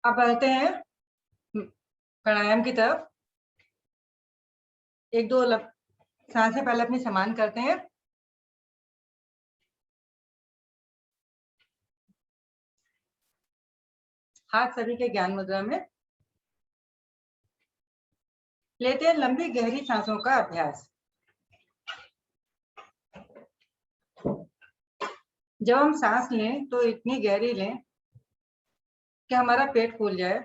अब बढ़ते हैं प्राणायाम की तरफ। एक दो सांसें पहले अपनी समान करते हैं। हाथ सभी के ज्ञान मुद्रा में। लेते हैं लंबी गहरी सांसों का अभ्यास। जब हम सांस लें तो इतनी गहरी लें कि हमारा पेट फूल जाए।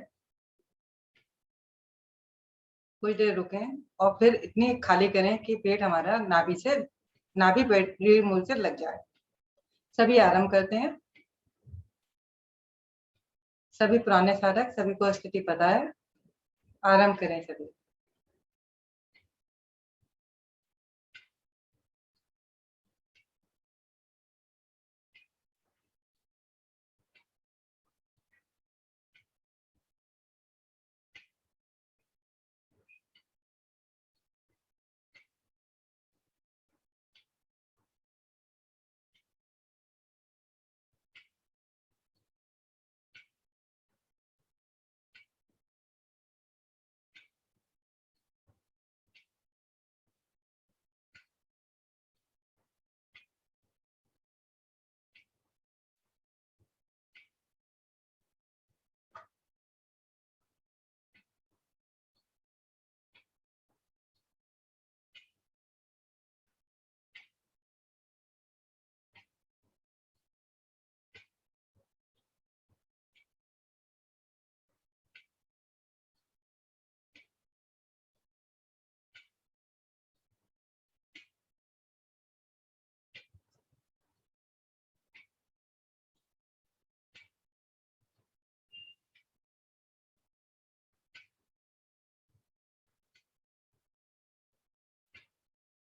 कुछ देर रुकें और फिर इतनी खाली करें कि पेट हमारा नाभि पेट मूल से लग जाए। सभी आराम करते हैं। सभी पुराने साधक, सभी को स्थिति पता है। आराम करें सभी।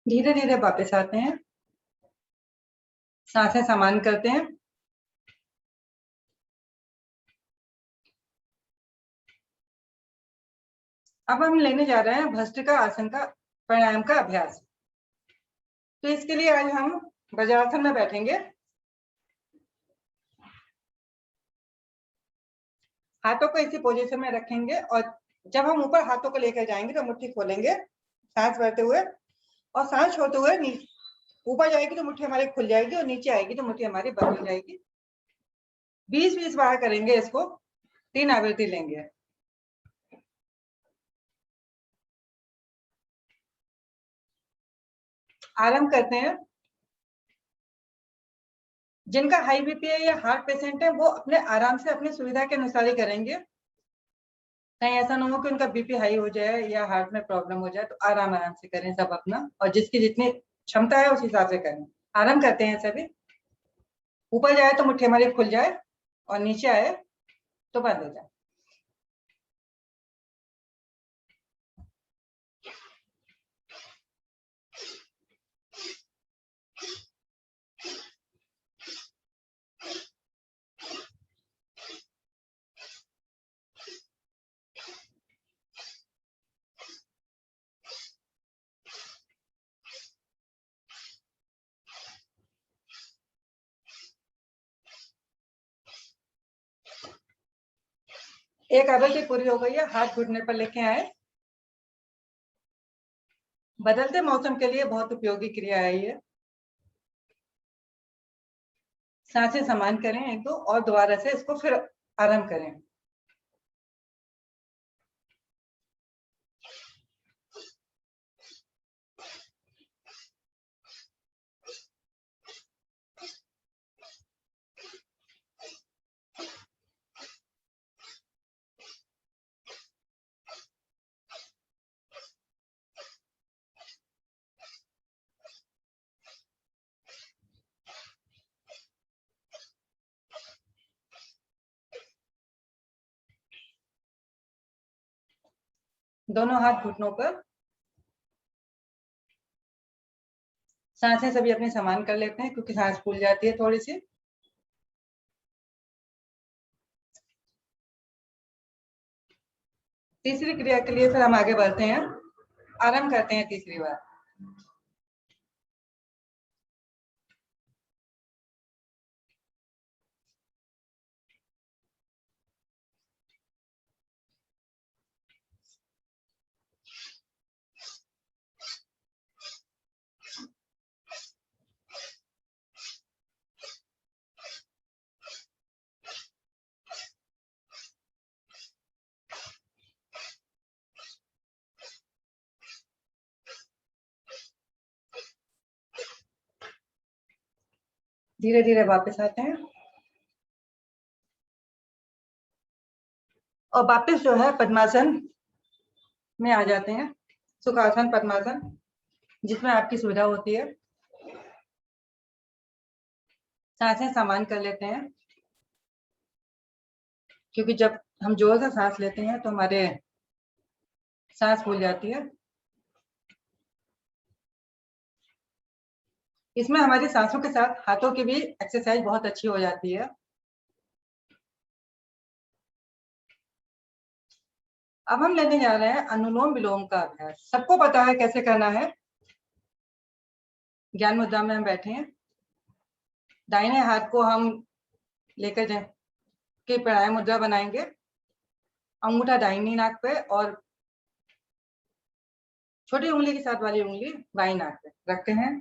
धीरे धीरे वापस आते हैं। सांसें समान करते हैं। अब हम लेने जा रहे हैं भस्त्रिका आसन का प्राणायाम का अभ्यास। तो इसके लिए आज हम वज्रासन में बैठेंगे। हाथों को इसी पोजीशन में रखेंगे और जब हम ऊपर हाथों को लेकर जाएंगे तो मुट्ठी खोलेंगे सांस भरते हुए, और सांस छोड़ते हुए ऊपर जाएगी तो मुट्ठी हमारी खुल जाएगी और नीचे आएगी तो मुट्ठी हमारी बंद हो जाएगी। 20-20 बार करेंगे इसको। 3 आवृत्ति लेंगे। आराम करते हैं। जिनका हाई बीपी है या हार्ट पेशेंट है वो अपने आराम से अपनी सुविधा के अनुसार ही करेंगे। कहीं ऐसा ना हो कि उनका बीपी हाई हो जाए या हार्ट में प्रॉब्लम हो जाए, तो आराम आराम से करें सब अपना, और जिसकी जितनी क्षमता है उस हिसाब से करें। आराम करते हैं सभी। ऊपर जाए तो मुट्ठी हमारी खुल जाए और नीचे आए तो बंद हो जाए। एक आवृत्ति पूरी हो गई है। हाथ घुटने पर लेके आए। बदलते मौसम के लिए बहुत उपयोगी क्रिया है ये। सांसें समान करें एक दो और दोबारा से इसको फिर आराम करें। दोनों हाथ घुटनों पर। सांसें सभी अपनी समान कर लेते हैं क्योंकि सांस फूल जाती है थोड़ी सी। तीसरी क्रिया के लिए फिर हम आगे बढ़ते हैं। आराम करते हैं तीसरी बार। धीरे धीरे वापस आते हैं और वापस जो है पद्मासन में आ जाते हैं, सुखासन पद्मासन, जिसमें आपकी सुविधा होती है। सांसें समान कर लेते हैं, क्योंकि जब हम जोर से सांस लेते हैं तो हमारे सांस फूल जाती है। इसमें हमारी सांसों के साथ हाथों की भी एक्सरसाइज बहुत अच्छी हो जाती है। अब हम लेने जा रहे हैं अनुलोम विलोम का अभ्यास। सबको पता है कैसे करना है। ज्ञान मुद्रा में हम बैठे हैं, दाहिने हाथ को हम लेकर के प्राणायाम मुद्रा बनाएंगे। अंगूठा दाहिनी नाक पे और छोटी उंगली के साथ वाली उंगली बाई नाक पे रखते हैं।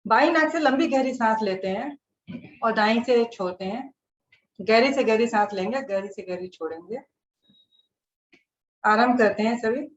बाई नाक से लंबी गहरी सांस लेते हैं और दाई से छोड़ते हैं। गहरी से गहरी सांस लेंगे, गहरी से गहरी छोड़ेंगे। आराम करते हैं सभी।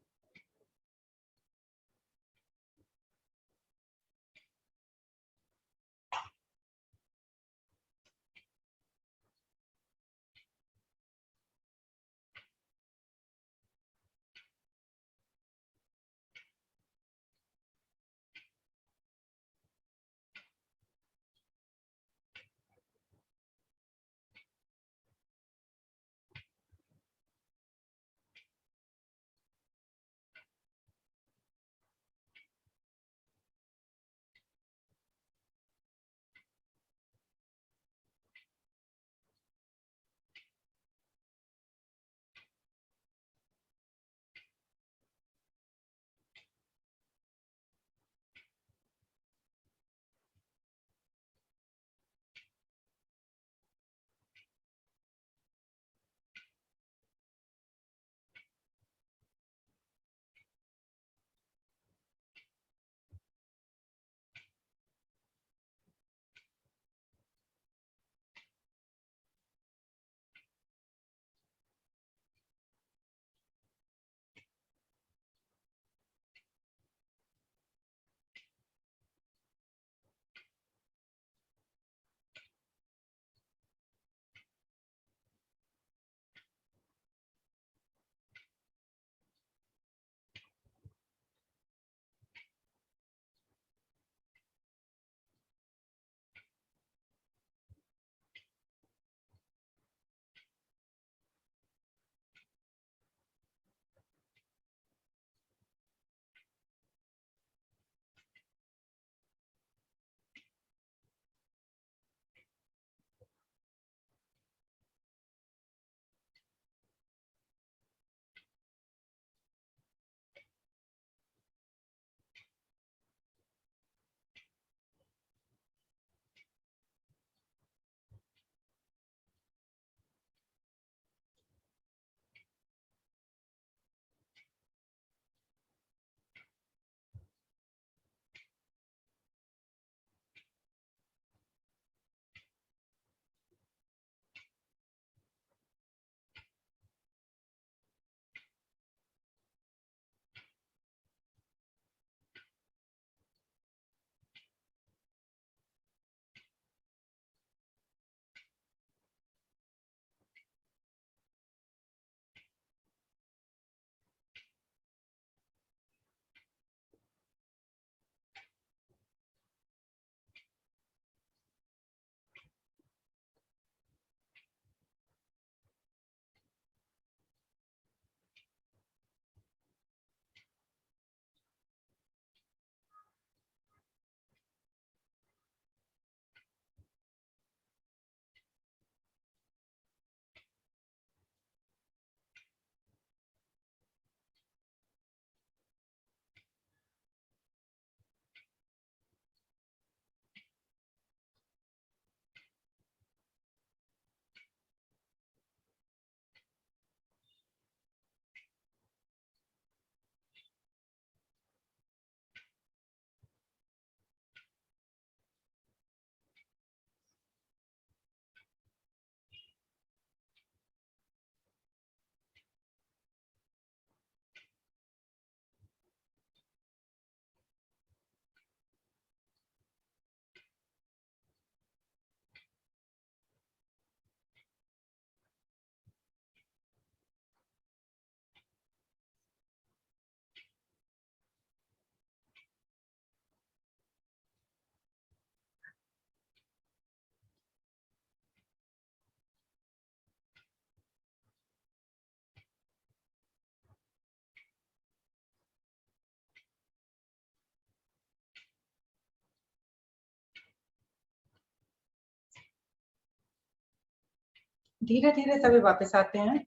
धीरे धीरे सभी वापस आते हैं।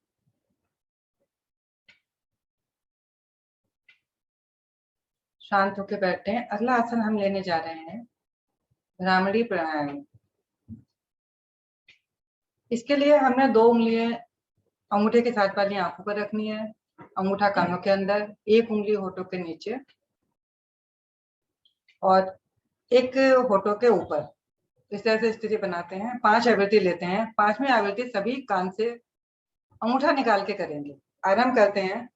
शांत होकर बैठते हैं। अगला आसन हम लेने जा रहे हैं भ्रामरी प्राणायाम। इसके लिए हमने 2 उंगलियां अंगूठे के साथ वाली आंखों पर रखनी है, अंगूठा कानों के अंदर, एक उंगली होठों के नीचे और एक होठों के ऊपर। इस तरह से स्थिति बनाते हैं। 5 आवृत्ति लेते हैं। 5वीं आवृत्ति सभी कान से अंगूठा निकाल के करेंगे। आरंभ करते हैं।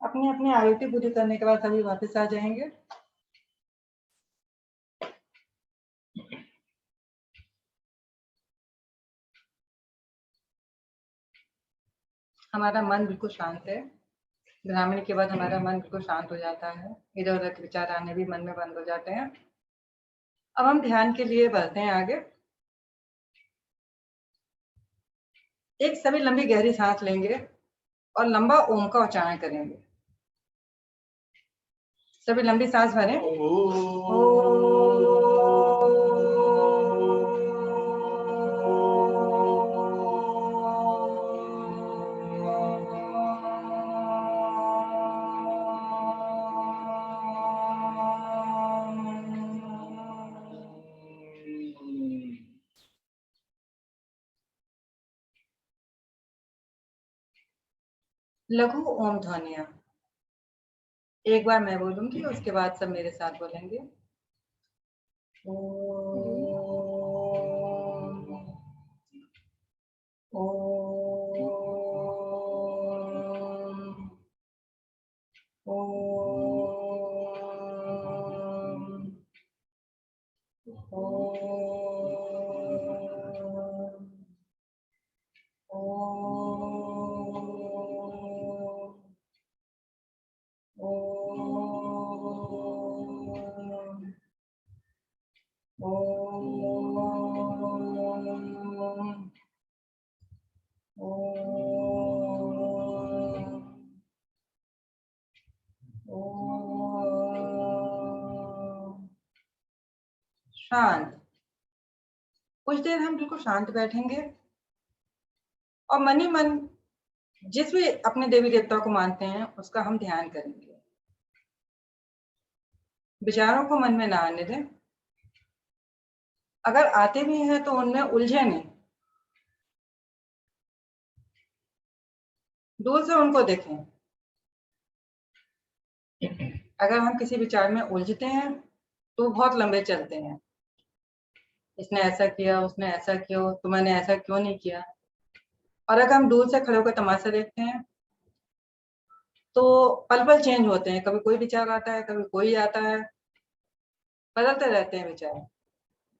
अपनी अपनी आवृत्ति पूरी करने के बाद सभी वापस आ जाएंगे। हमारा मन बिल्कुल शांत है। भ्रामरी के बाद हमारा मन बिल्कुल शांत हो जाता है। इधर उधर के विचार आने भी मन में बंद हो जाते हैं। अब हम ध्यान के लिए बढ़ते हैं आगे। एक सभी लंबी गहरी सांस लेंगे और लंबा ओम का उच्चारण करेंगे। सभी लंबी सांस भरें। लघु ओम ध्वनियां। एक बार मैं बोलूंगी, उसके बाद सब मेरे साथ बोलेंगे। शांत। कुछ देर हम बिल्कुल शांत बैठेंगे और मन ही मन जिस भी अपने देवी देवता को मानते हैं उसका हम ध्यान करेंगे। विचारों को मन में ना आने दें। अगर आते भी हैं तो उनमें उलझे नहीं, दूर से उनको देखें। अगर हम किसी विचार में उलझते हैं तो बहुत लंबे चलते हैं। इसने ऐसा किया, उसने ऐसा किया, तुमने ऐसा क्यों नहीं किया। और अगर हम दूर से खड़े होकर तमाशा देखते हैं तो पल पल चेंज होते हैं। कभी कोई विचार आता है, कभी कोई आता है, बदलते रहते हैं विचार।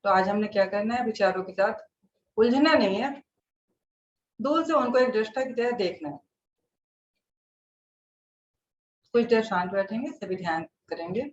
तो आज हमने क्या करना है, विचारों के साथ उलझना नहीं है, दूर से उनको एक दृष्टा की तरह देखना है। कुछ देर शांत बैठेंगे, सभी ध्यान करेंगे।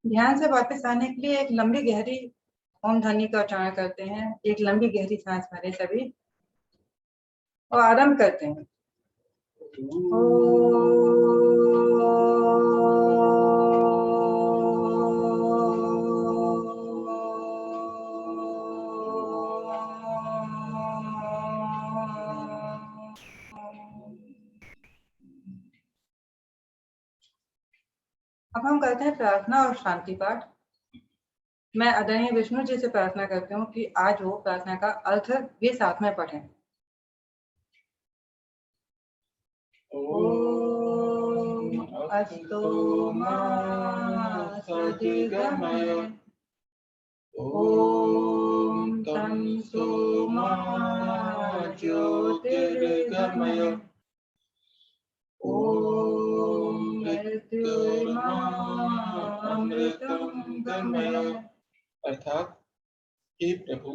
ध्यान से वापस आने के लिए एक लंबी गहरी ओम ध्वनि का उच्चारण करते हैं। एक लंबी गहरी सांस भरें सभी और आरंभ करते हैं। अब हम करते हैं प्रार्थना और शांति पाठ। मैं आदरणीय विष्णु जी से प्रार्थना करती हूँ कि आज वो प्रार्थना का अर्थ भी साथ में पढ़ें। ओम अस्तु मा सद्गमय ओम तमसो मा ज्योतिर्गमय ओम मृत्युर्मामृतं गमय। अर्थात हे प्रभु,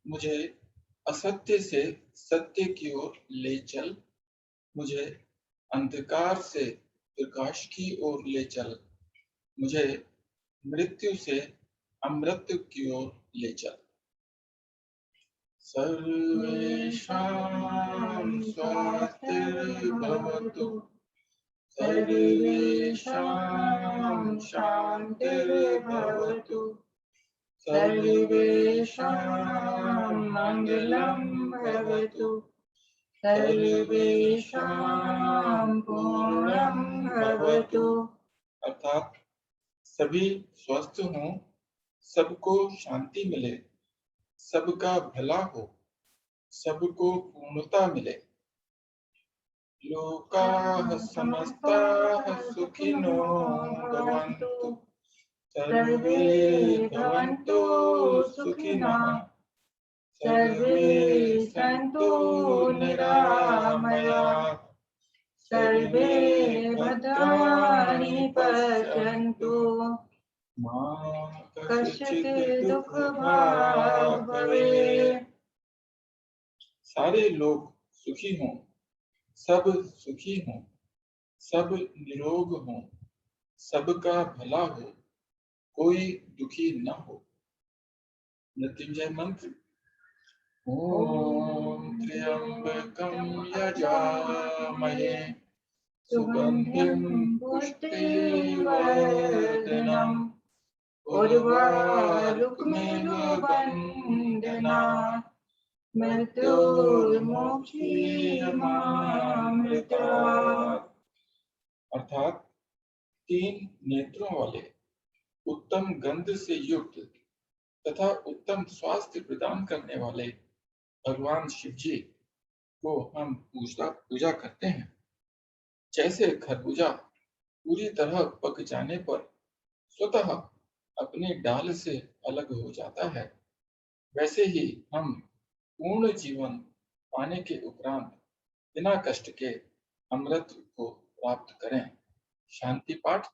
मुझे असत्य से सत्य की ओर ले चल, मुझे अंधकार से प्रकाश की ओर ले चल, मुझे मृत्यु से अमृत की ओर ले चल। सर्वेषां स्वास्तिर्भवतु, सर्वेषां शान्तिर्भवतु, सर्वेषां मङ्गलं भवतु, सर्वेषां पूर्णं भवतु। अर्थात सभी स्वस्थ हों, सबको शांति मिले, सबका भला हो, सबको पूर्णता मिले। लोकाः समस्ताः सुखिनो भवन्तु, सर्वे भवन्तु सुखिनः, सर्वे सन्तु निरामयाः, सर्वे भद्राणि पश्यन्तु, मा कश्चित् दुःखभाग् भवेत्। सारे लोग सुखी हों, सब सुखी हों, सब निरोग हों, सबका भला हो, कोई दुखी न हो। मृत्युंजय मंत्र। ओम त्र्यंबकं यजामहे सुगंधिं पुष्टिवर्धनम् उर्वारुकमिव बन्धनात् मृत्युर्मोक्षीयमामृतात्। अर्थात तीन नेत्रों वाले, उत्तम गंध से युक्त तथा उत्तम स्वास्थ्य प्रदान करने वाले भगवान शिव जी को हम पूजा करते हैं। जैसे खरबूजा पूरी तरह पक जाने पर स्वतः अपने डाल से अलग हो जाता है, वैसे ही हम पूर्ण जीवन पाने के उपरांत बिना कष्ट के अमृत को प्राप्त करें। शांति पाठ।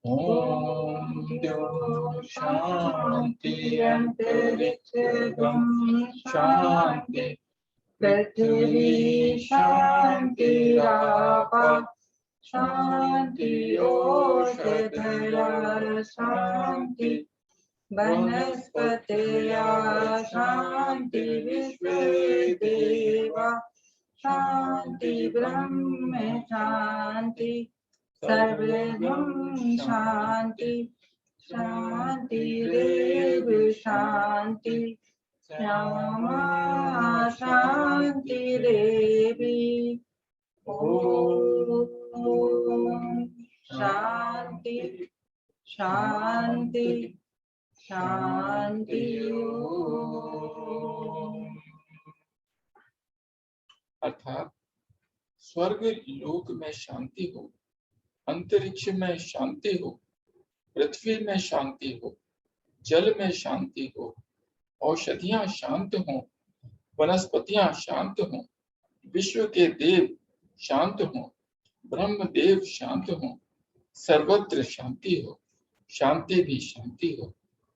ओम द्यौः शांति अंतरिक्षं शांति पृथ्वी शांतिरापः शांति ओषधयः शांति वनस्पतयः शांति विश्वे देवा शांति ब्रह्म शांति सर्वं शांति शांतिरेव शांति श्यामा शांतिरेवि। ओम शांति शांति शांति ओम। अर्थात स्वर्ग लोक में शांति हो, अंतरिक्ष में शांति हो, पृथ्वी में शांति हो, जल में शांति हो, औषधियां शांत हों, वनस्पतियां शांत हों, विश्व के देव शांत हों, ब्रह्मदेव शांत हों, सर्वत्र शांति हो, शांति भी शांति हो,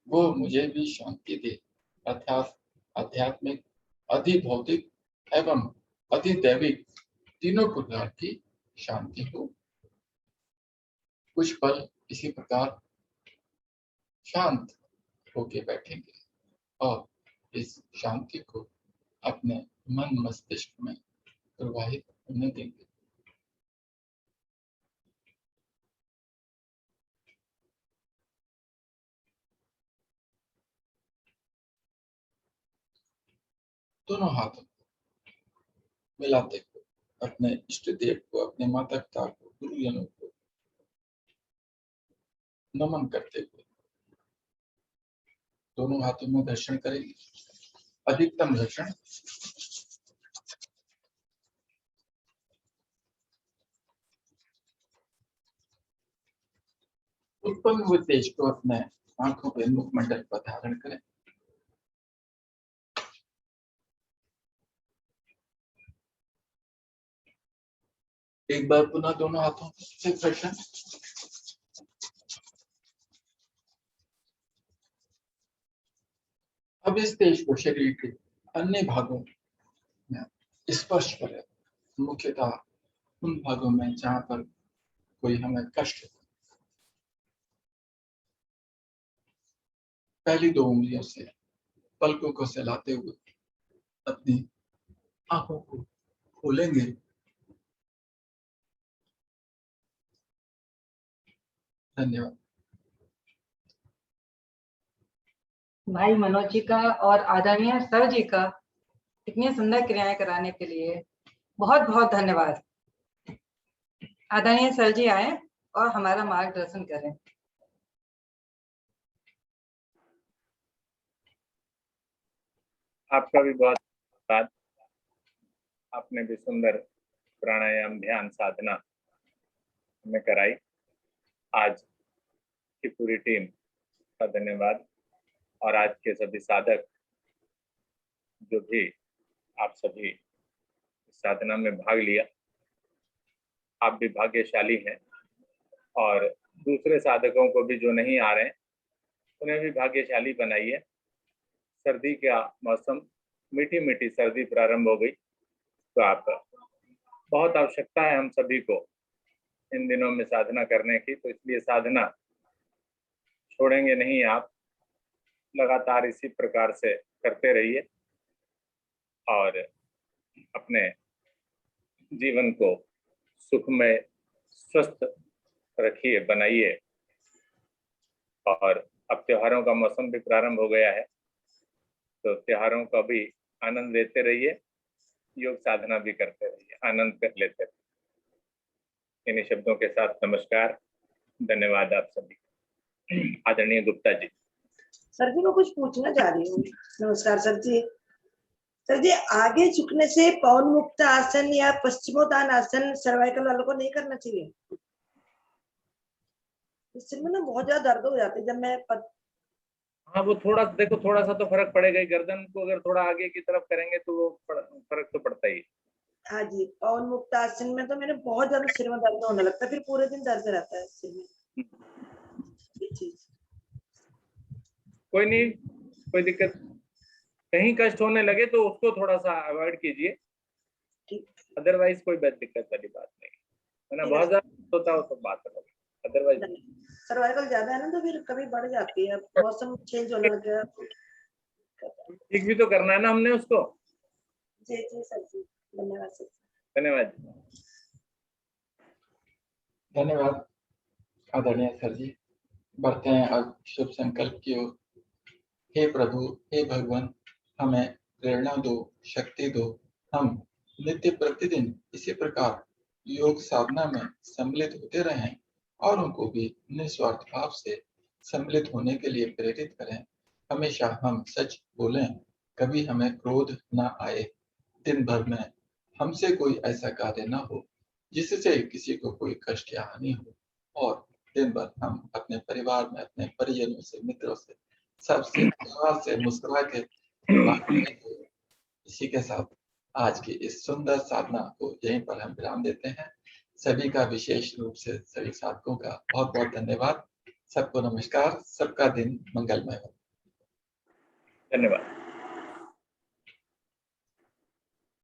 वो मुझे भी शांति दे। अर्थात आध्यात्मिक, अधिभौतिक एवं अधिदैविक तीनों प्रकार की शांति हो। कुछ पल इसी प्रकार शांत होके बैठेंगे और इस शांति को अपने मन मस्तिष्क में प्रवाहित होने देंगे। दोनों हाथों को मिलाते हुए अपने इष्ट देव को, अपने माता पिता को, गुरुजनों को नमन करते हुए दोनों हाथों में घर्षण करेंगे, अधिकतम घर्षण। उत्पन्न हुए तेज को अपने आंखों के मुखमंडल पर धारण करें। एक बार पुनः दोनों हाथों से घर्षण। अब इस तेज को शरीर के अन्य भागों में स्पर्श करें, मुख्यतः उन भागों में जहां पर कोई हमें कष्ट हो। पहली दो उंगलियों से पलकों को सहलाते हुए अपनी आंखों को खोलेंगे। धन्यवाद। भाई मनोज जी का और आदरणीय सर जी का इतनी सुंदर क्रियाएं कराने के लिए बहुत बहुत धन्यवाद। आदरणीय सर जी आए और हमारा मार्गदर्शन करें। आपका भी बहुत धन्यवाद। आपने भी सुंदर प्राणायाम ध्यान साधना हमें कराई। आज की पूरी टीम का धन्यवाद और आज के सभी साधक जो भी आप सभी साधना में भाग लिया, आप भी भाग्यशाली हैं और दूसरे साधकों को भी जो नहीं आ रहे हैं उन्हें भी भाग्यशाली बनाइए। सर्दी का मौसम, मीठी मीठी सर्दी प्रारंभ हो गई, तो आप बहुत आवश्यकता है हम सभी को इन दिनों में साधना करने की, तो इसलिए साधना छोड़ेंगे नहीं। आप लगातार इसी प्रकार से करते रहिए और अपने जीवन को सुखमय स्वस्थ रखिए, बनाइए। और अब त्योहारों का मौसम भी प्रारंभ हो गया है, तो त्योहारों का भी आनंद लेते रहिए, योग साधना भी करते रहिए, आनंद कर लेते रहिए। इन्हीं शब्दों के साथ नमस्कार, धन्यवाद आप सभी। आदरणीय गुप्ता जी। सर जी मैं कुछ पूछना चाह रही हूँ। नमस्कार सर जी। सर जी, आगे झुकने से पवन मुक्त आसन या पश्चिमोत्तान आसन सर्वाइकल वालों को नहीं करना चाहिए? इससे में ना बहुत ज्यादा दर्द हो जाते जब मैं हाँ, वो थोड़ा देखो, थोड़ा सा तो फर्क पड़ेगा ही। गर्दन को अगर थोड़ा आगे की तरफ करेंगे तो वो फर्क तो पड़ता ही। हाँ जी, पवन मुक्त आसन में तो मेरे बहुत ज्यादा सिर में दर्द होने लगता है, फिर पूरे दिन दर्द रहता है सिर में। कोई नहीं, कोई दिक्कत। कहीं कष्ट होने लगे तो उसको थोड़ा सा अवॉइड कीजिए, अदरवाइज कोई दिक्कत वाली बात नहीं है ना। बहुत ज्यादा होता हो तो बात अलग, अदरवाइज सर्वाइकल ज्यादा है ना तो फिर कभी बढ़ जाती है, मौसम चेंज होने लग गया। ठीक भी तो करना है ना हमने उसको। जी जी सर जी, धन्यवाद सर। धन्यवाद। धन्यवाद आदरणीय सर जी। बढ़ते हैं अब शुभ संकल्प की ओर। हे प्रभु, हे भगवान, हमें प्रेरणा दो, शक्ति दो। हम नित्य प्रतिदिन इसी प्रकार योग साधना में सम्मिलित होते रहें और उनको भी निस्वार्थ भाव से सम्मिलित होने के लिए प्रेरित करें। हमेशा हम सच बोलें, कभी हमें क्रोध ना आए, दिन भर में हमसे कोई ऐसा कार्य ना हो जिससे किसी को कोई कष्ट या हानि हो, और दिन भर हम अपने परिवार में, अपने परिजनों से, मित्रों से, सबसे प्यार से मुस्कुरा के बात करें। इसी के साथ आज की इस सुंदर साधना को यहीं पर हम विराम देते हैं। सभी का विशेष रूप से सभी साधकों का बहुत बहुत धन्यवाद। सबको नमस्कार, सबका दिन मंगलमय हो। धन्यवाद।